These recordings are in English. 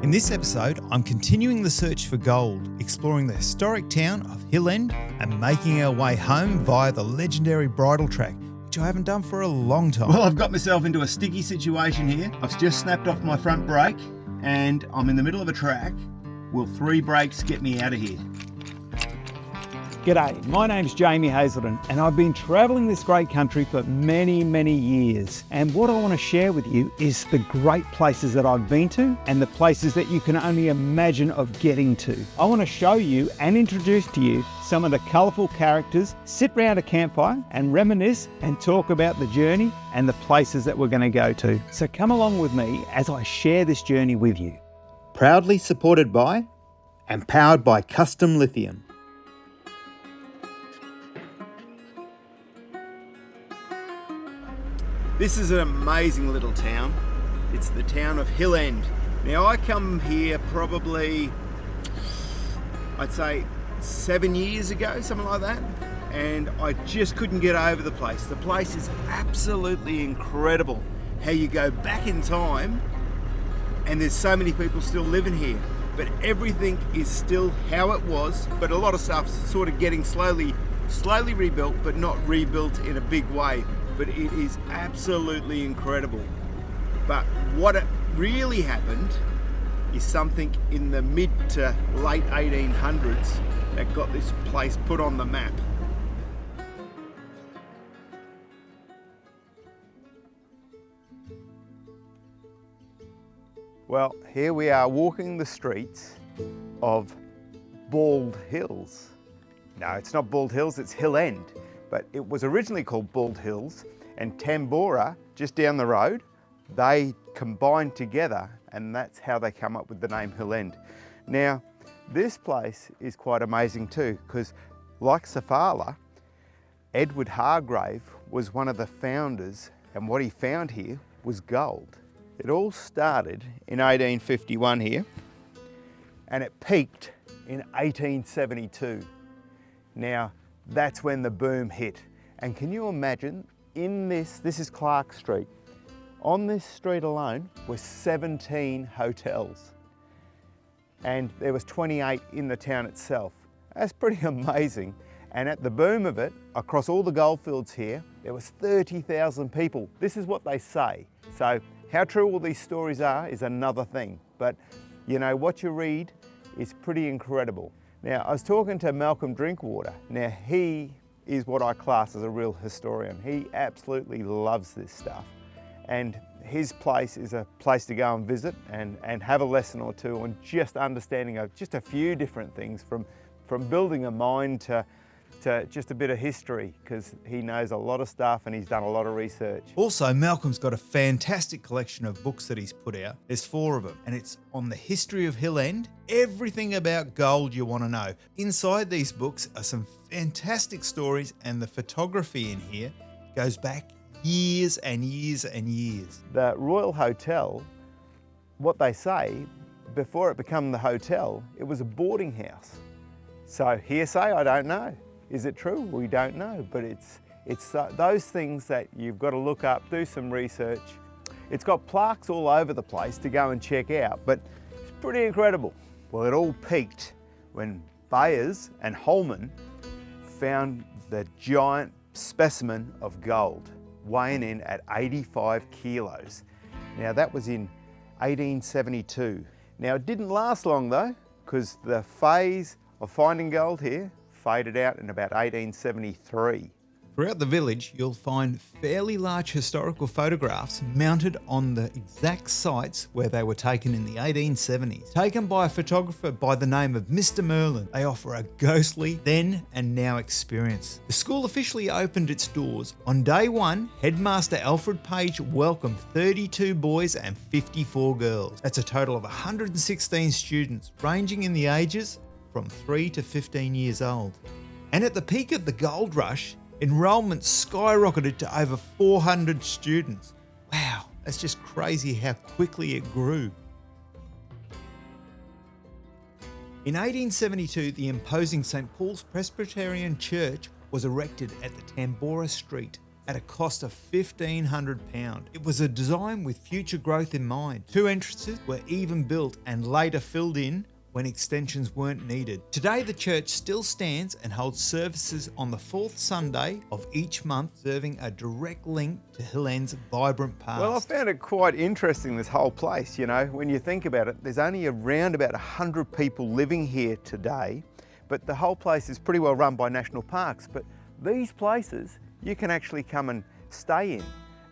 In this episode, I'm continuing the search for gold, exploring the historic town of Hill End and making our way home via the legendary bridle track, which I haven't done for a long time. Well, I've got myself into a sticky situation here. I've just snapped off my front brake and I'm in the middle of a track. Will 3 brakes get me out of here? G'day, my name's Jamie Hazelden and I've been travelling this great country for many years, and what I want to share with you is the great places that I've been to and the places that you can only imagine of getting to. I want to show you and introduce to you some of the colourful characters, sit round a campfire and reminisce and talk about the journey and the places that we're going to go to. So come along with me as I share this journey with you. Proudly supported by and powered by Custom Lithium. This is an amazing little town. It's the town of Hill End. Now I come here probably, I'd say 7 years ago, something like that. And I just couldn't get over the place. The place is absolutely incredible. How you go back in time and there's so many people still living here. But everything is still how it was, but a lot of stuff's sort of getting slowly rebuilt, but not rebuilt in a big way. But it is absolutely incredible. But what really happened is something in the mid to late 1800s that got this place put on the map. Well, here we are walking the streets of Bald Hills. No, it's not Bald Hills, it's Hill End. But it was originally called Bald Hills, and Tambora, just down the road, they combined together, and that's how they come up with the name Hill End. Now, this place is quite amazing too, because like Safala, Edward Hargrave was one of the founders, and what he found here was gold. It all started in 1851 here, and it peaked in 1872. Now, that's when the boom hit. And can you imagine, this is Clark Street. On this street alone were 17 hotels. And there was 28 in the town itself. That's pretty amazing. And at the boom of it, across all the goldfields here, there was 30,000 people. This is what they say. So how true all these stories are is another thing. But you know, what you read is pretty incredible. Now, I was talking to Malcolm Drinkwater. Now, he is what I class as a real historian. He absolutely loves this stuff. And his place is a place to go and visit and have a lesson or two on just understanding of just a few different things, from building a mine to just a bit of history, because he knows a lot of stuff and he's done a lot of research. Also, Malcolm's got a fantastic collection of books that he's put out. There's 4 of them, and it's on the history of Hill End, everything about gold you want to know. Inside these books are some fantastic stories, and the photography in here goes back years and years and years. The Royal Hotel, what they say, before it became the hotel, it was a boarding house. So hearsay, I don't know. Is it true? We don't know, but it's those things that you've got to look up, do some research. It's got plaques all over the place to go and check out, but it's pretty incredible. Well, it all peaked when Bayers and Holman found the giant specimen of gold, weighing in at 85 kilos. Now that was in 1872. Now it didn't last long though, because the phase of finding gold here faded out in about 1873. Throughout the village, you'll find fairly large historical photographs mounted on the exact sites where they were taken in the 1870s. Taken by a photographer by the name of Mr. Merlin, they offer a ghostly then and now experience. The school officially opened its doors. On day 1, Headmaster Alfred Page welcomed 32 boys and 54 girls. That's a total of 116 students, ranging in the ages from 3 to 15 years old. And at the peak of the gold rush, enrolment skyrocketed to over 400 students. Wow, that's just crazy how quickly it grew. In 1872, the imposing St. Paul's Presbyterian Church was erected at the Tambora Street at a cost of £1,500. It was a design with future growth in mind. 2 entrances were even built and later filled in when extensions weren't needed. Today the church still stands and holds services on the 4th Sunday of each month, serving a direct link to Hill End's vibrant past. Well, I found it quite interesting, this whole place, you know, when you think about it, there's only around about 100 people living here today, but the whole place is pretty well run by national parks. But these places you can actually come and stay in,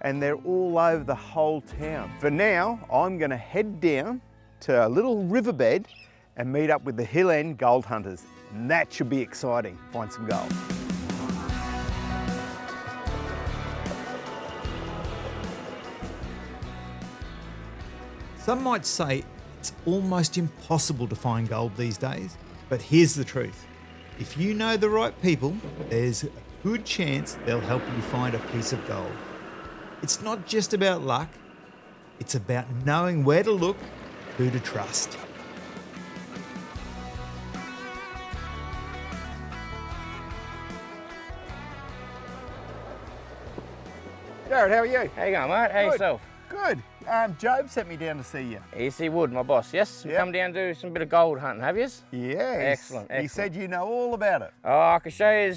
and they're all over the whole town. For now, I'm gonna head down to a little riverbed and meet up with the Hill End gold hunters. And that should be exciting, find some gold. Some might say it's almost impossible to find gold these days, but here's the truth. If you know the right people, there's a good chance they'll help you find a piece of gold. It's not just about luck, it's about knowing where to look, who to trust. Jared, how are you? How you going, mate? How yourself? Good. Job sent me down to see you. Yes, he would, my boss, yes? Yep. Come down and do some bit of gold hunting, have you? Yeah. Excellent, He said you know all about it. Oh, I can show you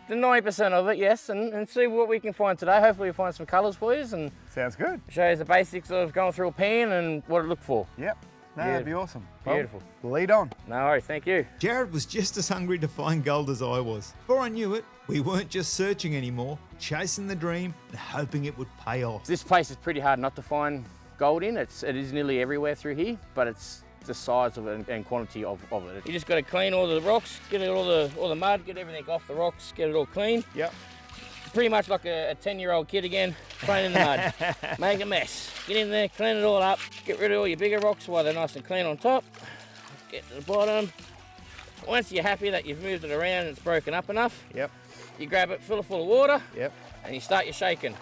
the 90% of it, yes, and see what we can find today. Hopefully we'll find some colours for you and Sounds good. show you the basics of going through a pan and what to look for. Yep. No, that'd be awesome. Beautiful. Well, lead on. No worries, thank you. Jared was just as hungry to find gold as I was. Before I knew it, we weren't just searching anymore, chasing the dream and hoping it would pay off. This place is pretty hard not to find gold in. It is nearly everywhere through here, but it's the size of it and quantity of it. You just got to clean all the rocks, get all the mud, get everything off the rocks, get it all clean. Yep. Pretty much like a 10-year-old kid again, playing in the mud, make a mess. Get in there, clean it all up, get rid of all your bigger rocks while they're nice and clean on top. Get to the bottom. Once you're happy that you've moved it around and it's broken up enough, Yep. you grab it, fill it full of water, Yep. and you start your shaking.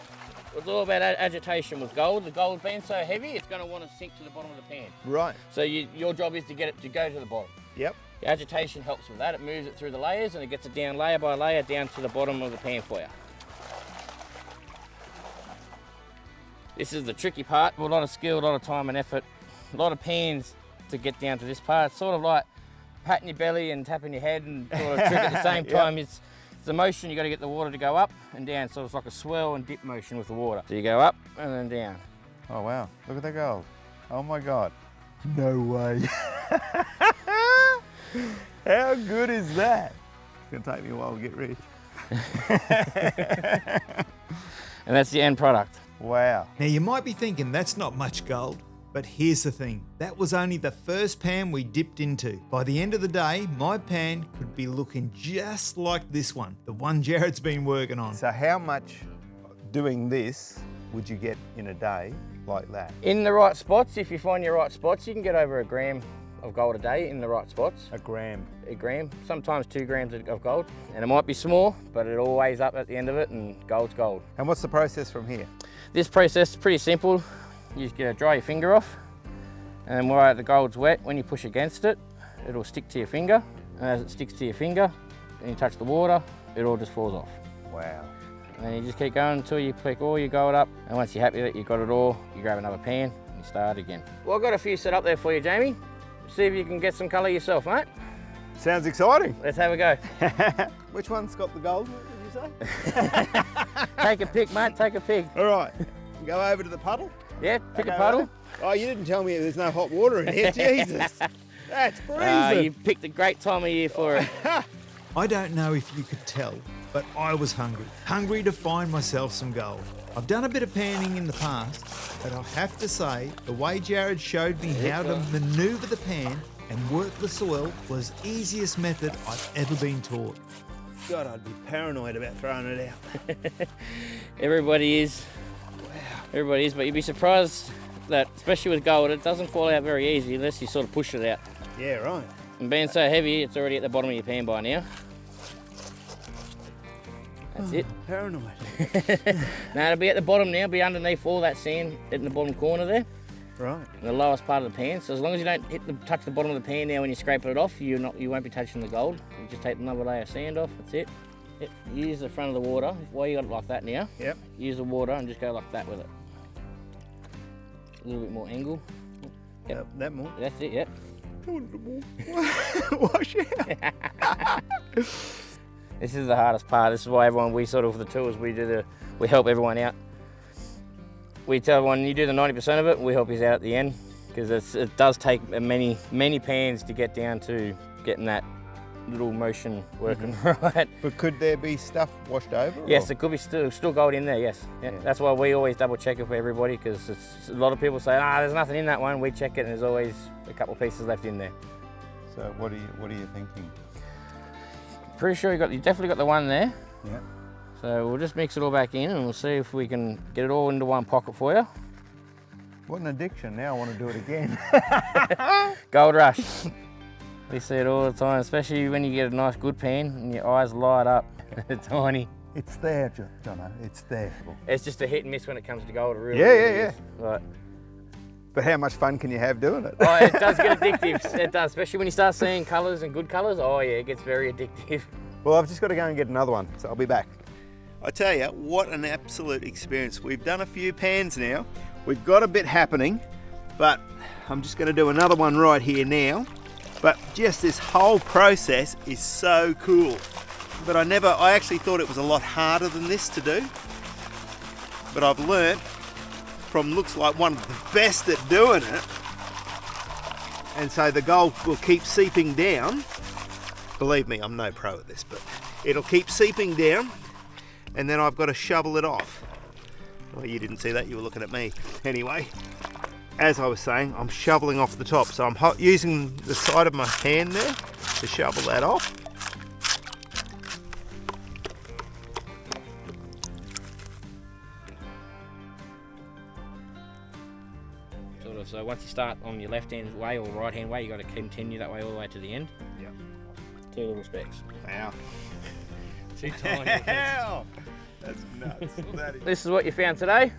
It's all about agitation with gold. The gold being so heavy, it's going to want to sink to the bottom of the pan. Right. So your job is to get it to go to the bottom. Yep. The agitation helps with that. It moves it through the layers and it gets it down layer by layer down to the bottom of the pan for you. This is the tricky part. A lot of skill, a lot of time and effort, a lot of pans to get down to this part. It's sort of like patting your belly and tapping your head and sort of trick at the same time. It's the motion, you got to get the water to go up and down. So it's like a swirl and dip motion with the water. So you go up and then down. Oh, wow. Look at the gold. Oh, my God. No way. How good is that? It's going to take me a while to get rich. And that's the end product. Wow. Now you might be thinking that's not much gold, but here's the thing. That was only the first pan we dipped into. By the end of the day, my pan could be looking just like this one, the one Jared's been working on. So how much doing this would you get in a day like that? In the right spots, if you find your right spots, you can get over 1 gram of gold a day in the right spots. A gram. 1 gram, sometimes 2 grams of gold. And it might be small, but it all weighs up at the end of it and gold's gold. And what's the process from here? This process is pretty simple. You just dry your finger off, and then while the gold's wet, when you push against it, it'll stick to your finger. And as it sticks to your finger, and you touch the water, it all just falls off. Wow. And then you just keep going until you pick all your gold up. And once you're happy that you've got it all, you grab another pan and you start again. Well, I've got a few set up there for you, Jamie. See if you can get some colour yourself, mate. Sounds exciting. Let's have a go. Which one's got the gold, did you say? Take a pick, mate, take a pick. All right. Go over to the puddle. Yeah, pick Okay, a puddle. right. Oh, you didn't tell me there's no hot water in here. Jesus. That's freezing. You picked a great time of year for it. I don't know if you could tell, but I was hungry to find myself some gold. I've done a bit of panning in the past, but I have to say, the way Jared showed me how to manoeuvre the pan and work the soil was the easiest method I've ever been taught. God, I'd be paranoid about throwing it out. Everybody is. Wow. Everybody is, but you'd be surprised that, especially with gold, it doesn't fall out very easy unless you sort of push it out. Yeah, right. And being so heavy, it's already at the bottom of your pan by now. That's it. Paranoid. Now it'll be at the bottom now, be underneath all that sand in the bottom corner there, Right. in the lowest part of the pan. So as long as you don't touch the bottom of the pan now when you're scraping it off, you won't be touching the gold. You just take another layer of sand off, that's it. Yep. Use the front of the water. Why you got it like that now? Yep. Use the water and just go like that with it. A little bit more angle. Yep. That more. That's it, yep. Wash out. This is the hardest part. This is why everyone, we sort of, the tours, we help everyone out. We tell everyone, you do the 90% of it, we help you out at the end, because it does take many pans to get down to getting that little motion working right. But could there be stuff washed over? Yes, or? it could be still gold in there, yes. Yeah. That's why we always double check it for everybody, because a lot of people say, there's nothing in that one. We check it and there's always a couple of pieces left in there. So what are you thinking? Pretty sure you definitely got the one there. Yeah. So we'll just mix it all back in and we'll see if we can get it all into one pocket for you. What an addiction, now I want to do it again. Gold rush. We see it all the time, especially when you get a nice good pan and your eyes light up. It's tiny. It's there, Jono, it's there. It's just a hit and miss when it comes to gold, it really. Yeah. Right. But how much fun can you have doing it? Oh, it does get addictive. It does, especially when you start seeing colours and good colours. Oh yeah, it gets very addictive. Well, I've just got to go and get another one, so I'll be back. I tell you, what an absolute experience. We've done a few pans now. We've got a bit happening, but I'm just going to do another one right here now. But just this whole process is so cool. But I actually thought it was a lot harder than this to do. But I've learnt from looks like one of the best at doing it. And so the gold will keep seeping down. Believe me, I'm no pro at this, but it'll keep seeping down. And then I've got to shovel it off. Well, you didn't see that, you were looking at me. Anyway, as I was saying, I'm shoveling off the top. So I'm using the side of my hand there to shovel that off. So once you start on your left hand way or right hand way, you got to continue that way all the way to the end. Yep. 2 little specks. Wow. Too tiny. Wow. That's nuts. This is what you found today.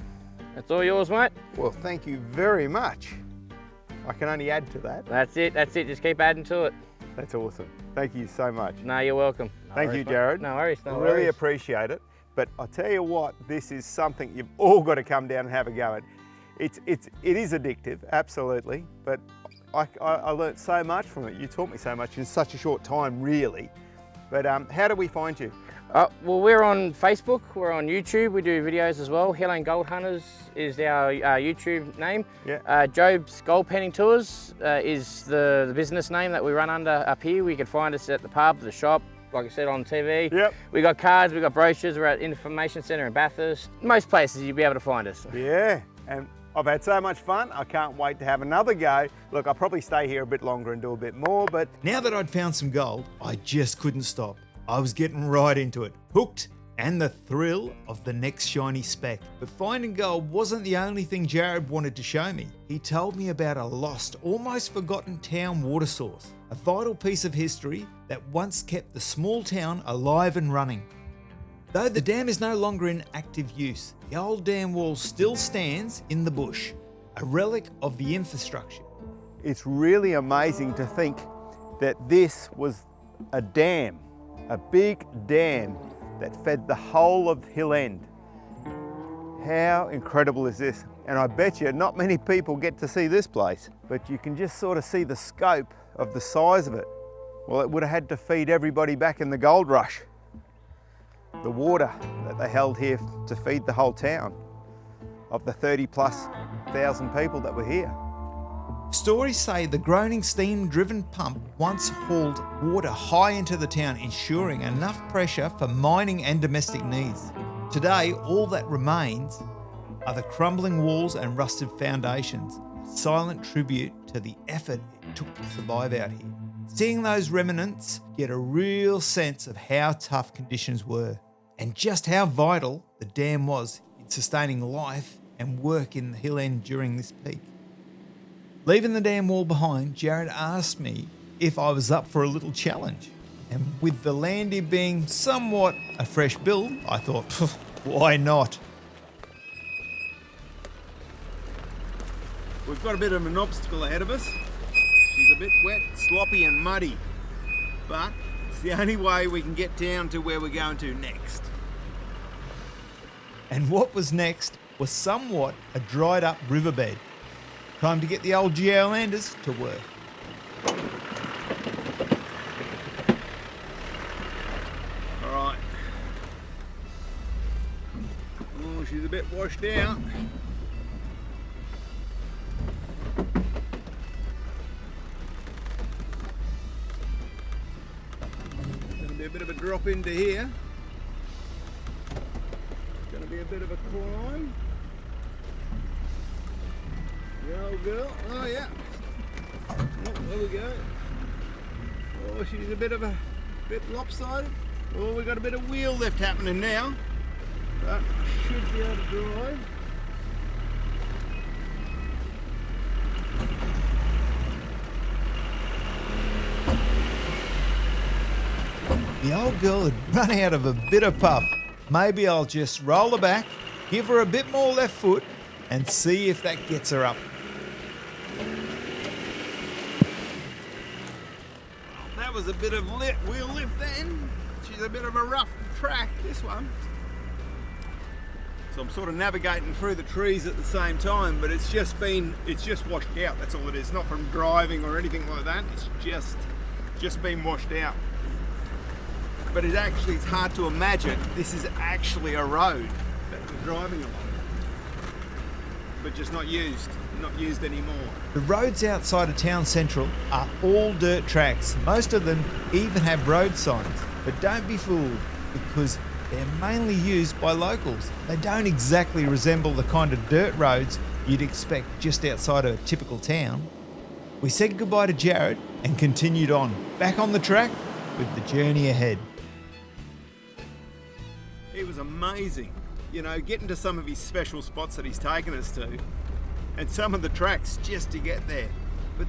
That's all yours, mate. Well, thank you very much. I can only add to that. That's it. Just keep adding to it. That's awesome. Thank you so much. No, you're welcome. Thank you, Jared. No worries. I really appreciate it. But I tell you what, this is something you've all got to come down and have a go at. It is addictive, absolutely. But I learnt so much from it. You taught me so much in such a short time, really. But how do we find you? Well, we're on Facebook, we're on YouTube, we do videos as well. Hill End Gold Hunters is our YouTube name. Yeah. Job's Gold Panning Tours is the business name that we run under up here. You can find us at the pub, the shop, like I said, on TV. Yep. We got cards, we got brochures, we're at Information Centre in Bathurst. Most places you'll be able to find us. Yeah, and I've had so much fun. I can't wait to have another go. Look, I'll probably stay here a bit longer and do a bit more, but... Now that I'd found some gold, I just couldn't stop. I was getting right into it, hooked, and the thrill of the next shiny speck. But finding gold wasn't the only thing Jared wanted to show me. He told me about a lost, almost forgotten town water source, a vital piece of history that once kept the small town alive and running. Though the dam is no longer in active use, the old dam wall still stands in the bush, a relic of the infrastructure. It's really amazing to think that this was a dam, a big dam that fed the whole of Hill End. How incredible is this? And I bet you not many people get to see this place, but you can just sort of see the scope of the size of it. Well, it would have had to feed everybody back in the gold rush. The water that they held here to feed the whole town of the 30,000+ people that were here. Stories say the groaning steam-driven pump once hauled water high into the town, ensuring enough pressure for mining and domestic needs. Today, all that remains are the crumbling walls and rusted foundations, a silent tribute to the effort it took to survive out here. Seeing those remnants, get a real sense of how tough conditions were and just how vital the dam was in sustaining life and work in the Hill End during this peak. Leaving the dam wall behind, Jared asked me if I was up for a little challenge. And with the landy being somewhat a fresh build, I thought, why not? We've got a bit of an obstacle ahead of us. She's a bit wet, sloppy and muddy, but It's the only way we can get down to where we're going to next. And what was next was somewhat a dried up riverbed. Time to get the old geolanders to work. All right. Oh, she's a bit washed out. Gonna be a bit of a drop into here. Gonna be a bit of a climb. The old girl. Oh yeah. Oh, there we go. Oh, she's a bit lopsided. Oh, we got a bit of wheel lift happening now. But should be able to drive. The old girl had run out of a bit of puff. Maybe I'll just roll her back, give her a bit more left foot, and see if that gets her up. That was a bit of wheel lift then. She's a bit of a rough track, this one. So I'm sort of navigating through the trees at the same time, but it's just washed out. That's all it is. Not from driving or anything like that. It's just been washed out. But it's hard to imagine this is actually a road that we're driving along, but just not used anymore. The roads outside of town central are all dirt tracks. Most of them even have road signs. But don't be fooled, because they're mainly used by locals. They don't exactly resemble the kind of dirt roads you'd expect just outside of a typical town. We said goodbye to Jared and continued on, back on the track with the journey ahead. It was amazing, getting to some of his special spots that he's taken us to, and some of the tracks just to get there. But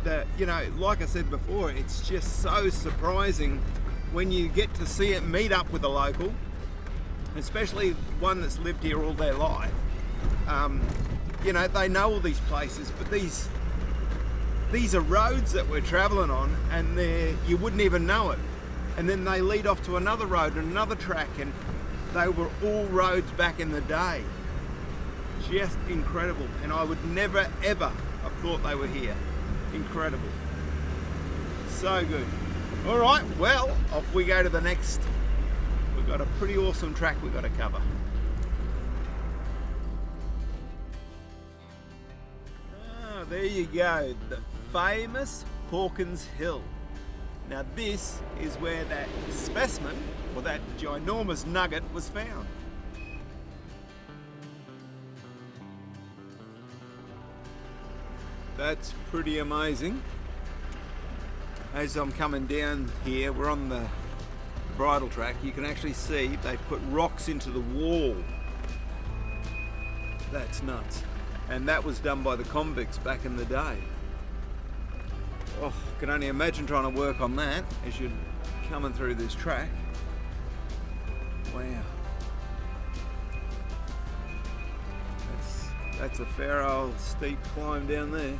like I said before, it's just so surprising when you get to see it meet up with a local, especially one that's lived here all their life. They know all these places, but these are roads that we're traveling on, and you wouldn't even know it. And then they lead off to another road and another track, and they were all roads back in the day. Just incredible, and I would never ever have thought they were here. Incredible. So good. All right, well, off we go to the next. We've got a pretty awesome track we've got to cover. Ah, there you go, the famous Hawkins Hill. Now this is where that specimen, or that ginormous nugget, was found. That's pretty amazing. As I'm coming down here, we're on the bridle track, you can actually see they've put rocks into the wall. That's nuts. And that was done by the convicts back in the day. Oh, I can only imagine trying to work on that as you're coming through this track. Wow. That's a fair old steep climb down there.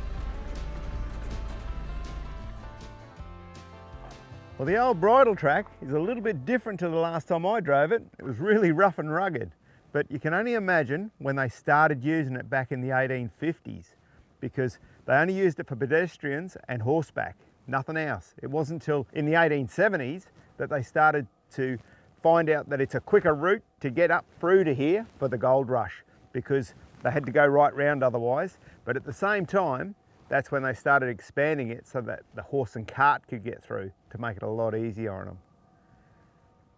Well, the old bridle track is a little bit different to the last time I drove it. It was really rough and rugged, but you can only imagine when they started using it back in the 1850s, because they only used it for pedestrians and horseback, nothing else. It wasn't until in the 1870s that they started to find out that it's a quicker route to get up through to here for the gold rush, because they had to go right round otherwise. But at the same time, that's when they started expanding it so that the horse and cart could get through to make it a lot easier on them.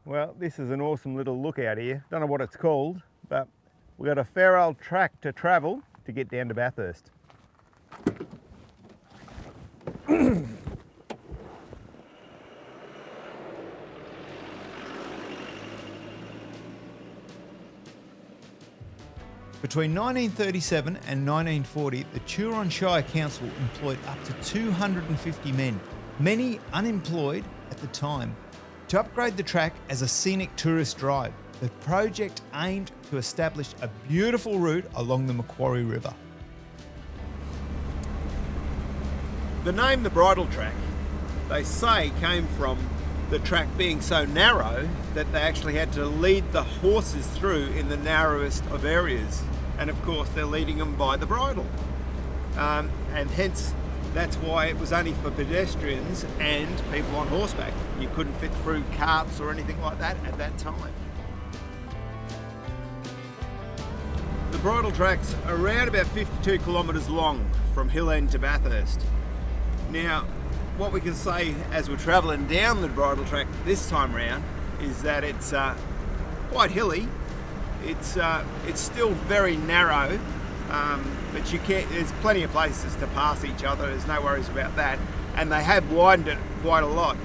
Well, this is an awesome little lookout here. Don't know what it's called, but we've got a fair old track to travel to get down to Bathurst. Between 1937 and 1940, the Turon Shire Council employed up to 250 men, many unemployed at the time, to upgrade the track as a scenic tourist drive. The project aimed to establish a beautiful route along the Macquarie River. The name the bridle track, they say, came from the track being so narrow that they actually had to lead the horses through in the narrowest of areas. And of course they're leading them by the bridle. And hence that's why it was only for pedestrians and people on horseback. You couldn't fit through carts or anything like that at that time. The bridle track's around about 52 kilometres long from Hill End to Bathurst. Now, what we can say as we're travelling down the bridle track this time round is that it's quite hilly. It's still very narrow, but there's plenty of places to pass each other. There's no worries about that, and they have widened it quite a lot.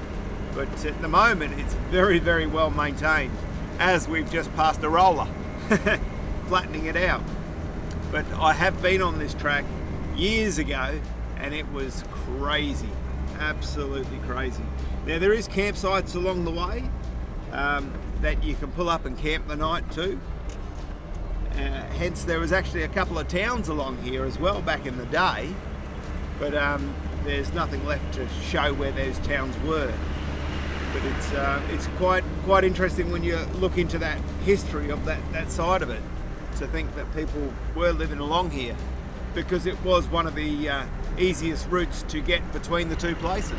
But at the moment, it's very, very well maintained, as we've just passed a roller, flattening it out. But I have been on this track years ago, and it was crazy, absolutely crazy. Now there is campsites along the way that you can pull up and camp the night too. Hence there was actually a couple of towns along here as well back in the day, but there's nothing left to show where those towns were. But it's quite interesting when you look into that history of that side of it, to think that people were living along here, because it was one of the easiest routes to get between the two places.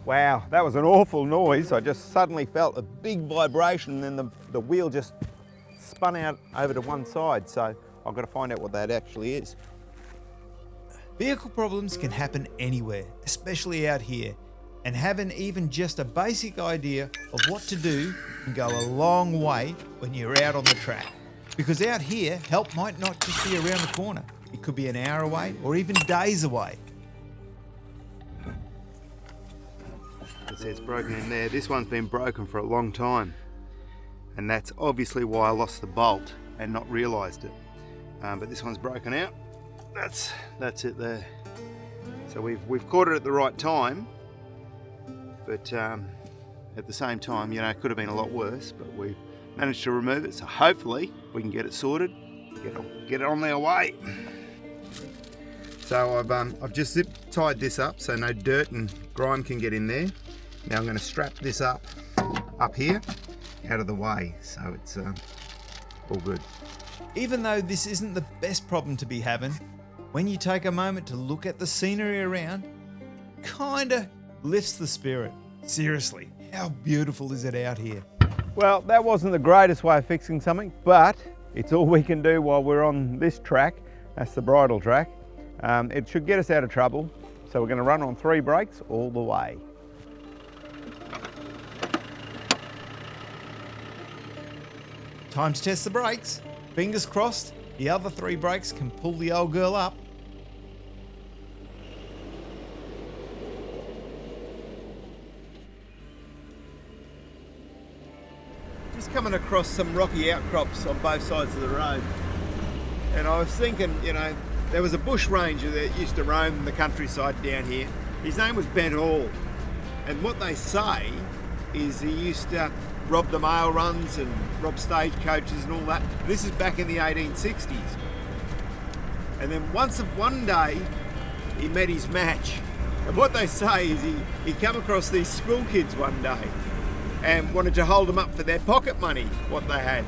Wow, that was an awful noise. I just suddenly felt a big vibration, and then the wheel just spun out over to one side. So I've got to find out what that actually is. Vehicle problems can happen anywhere, especially out here, and having even just a basic idea of what to do can go a long way when you're out on the track. Because out here, help might not just be around the corner. It could be an hour away or even days away. It says broken in there. This one's been broken for a long time, and that's obviously why I lost the bolt and not realised it. But this one's broken out. That's it there. So we've caught it at the right time, but at the same time, you know, it could have been a lot worse. But we've managed to remove it, so hopefully we can get it sorted, get it on their way. So I've just zip tied this up so no dirt and grime can get in there. Now I'm going to strap this up here, out of the way, so it's all good. Even though this isn't the best problem to be having, when you take a moment to look at the scenery around, kinda lifts the spirit. Seriously, how beautiful is it out here? Well, that wasn't the greatest way of fixing something, but it's all we can do while we're on this track. That's the bridle track. It should get us out of trouble, so we're going to run on 3 brakes all the way. Time to test the brakes. Fingers crossed, the other 3 brakes can pull the old girl up. Just coming across some rocky outcrops on both sides of the road, and I was thinking, you know, there was a bush ranger that used to roam the countryside down here. His name was Ben Hall, and what they say is he used to rob the mail runs and rob stagecoaches and all that. This is back in the 1860s. And then one day he met his match, and what they say is he came across these school kids one day and wanted to hold them up for their pocket money, what they had.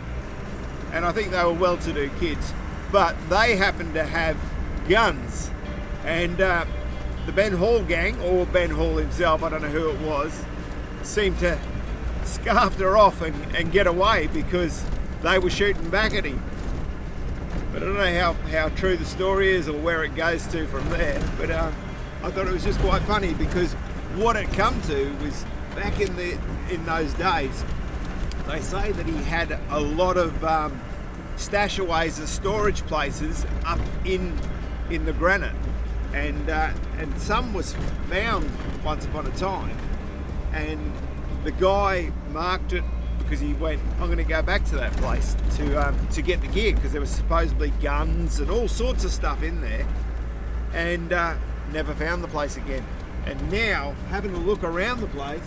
And I think they were well-to-do kids, but they happened to have guns. And the Ben Hall gang, or Ben Hall himself, I don't know who it was, seemed to scarf her off and get away because they were shooting back at him. But I don't know how true the story is or where it goes to from there, but I thought it was just quite funny, because what it come to was, back in those days, they say that he had a lot of stashaways and storage places up in the granite, and some was found once upon a time, and the guy marked it because he went, I'm going to go back to that place to get the gear, because there was supposedly guns and all sorts of stuff in there, and never found the place again. And now, having a look around the place,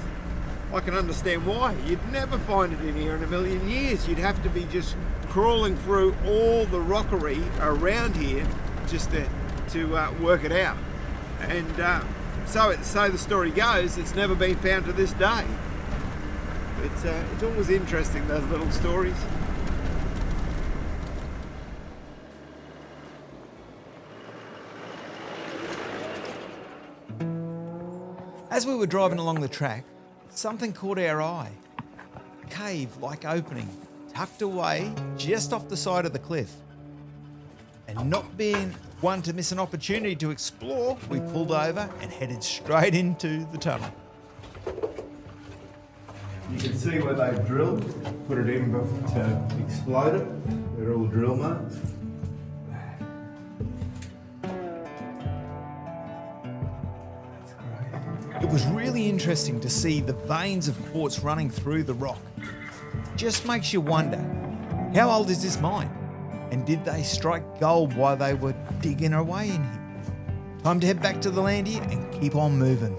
I can understand why. You'd never find it in here in a million years. You'd have to be just crawling through all the rockery around here just to work it out. And so the story goes, it's never been found to this day. It's always interesting, those little stories. As we were driving along the track, something caught our eye. A cave-like opening, tucked away just off the side of the cliff. And not being one to miss an opportunity to explore, we pulled over and headed straight into the tunnel. You can see where they've drilled, put it in to explode it. They're all drill marks. It was really interesting to see the veins of quartz running through the rock. Just makes you wonder, how old is this mine? And did they strike gold while they were digging away in here? Time to head back to the land here and keep on moving.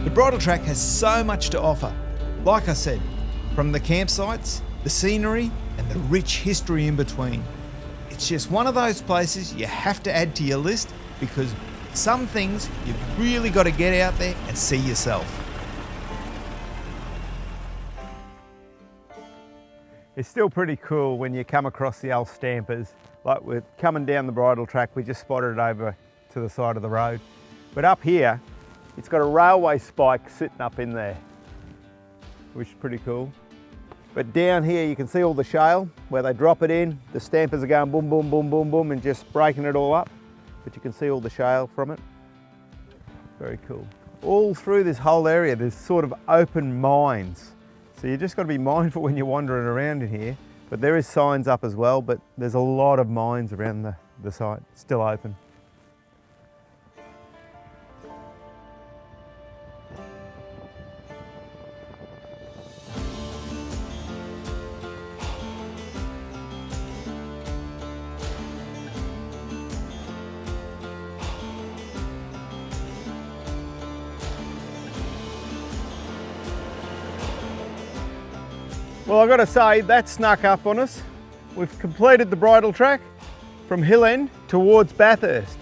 The bridle track has so much to offer. Like I said, from the campsites, the scenery, and the rich history in between. It's just one of those places you have to add to your list, because some things you've really got to get out there and see yourself. It's still pretty cool when you come across the old stampers. Like we're coming down the bridle track, we just spotted it over to the side of the road. But up here, it's got a railway spike sitting up in there, which is pretty cool. But down here you can see all the shale where they drop it in. The stampers are going boom, boom, boom, boom, boom and just breaking it all up. But you can see all the shale from it. Very cool. All through this whole area there's sort of open mines. So you just got to be mindful when you're wandering around in here. But there is signs up as well, but there's a lot of mines around the site still open. Well, I've got to say, that snuck up on us. We've completed the bridle track from Hill End towards Bathurst.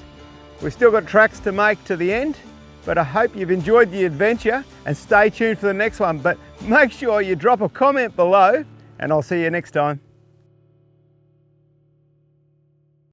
We've still got tracks to make to the end, but I hope you've enjoyed the adventure and stay tuned for the next one. But make sure you drop a comment below and I'll see you next time.